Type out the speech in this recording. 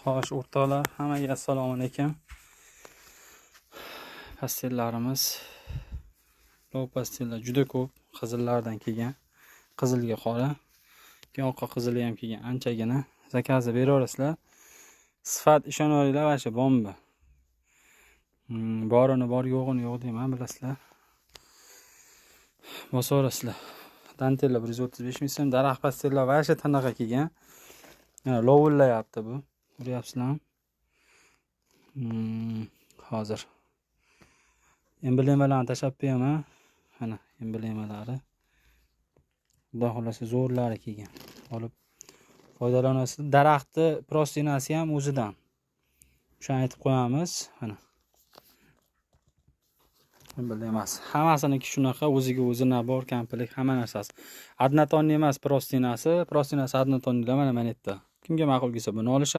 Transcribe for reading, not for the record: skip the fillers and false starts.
Xo'sh, o'rtoqlar, hammaga assalomu alaykum. Pastellarimiz, lov pastellar juda ko'p, qizillardan kelgan. Qizilga qora, yoqqa qizili ham kelgan. Anchagina zakazni beraverasizlar. Sifat ishoninglar, vasha bomba. Borini bor, yo'g'ini yo'q deyman, bilasizlar. Bosaverasizlar. Dantella 135 ming so'm, daraxt pastellar vasha tanaqa kelgan. Mana lovullayapti bu. Ko'ryapsizlarmi? Hozir emblemalarni tashlab beraman. Mana emblemalari. Xudo xolasa zo'rlari kelgan. Olib foydalanasiz. Daraxtni prostinasi ham o'zidan. Shuni aytib qo'yamiz. Mana emblemas. Hammasiniki shunaqa, o'ziga o'zi nabor, komplet, hamma narsasi. Adnatonni emas prostinasi. Prostinasi adnatonni mana bu yerda. Kimga ma'qul kelsa buni olish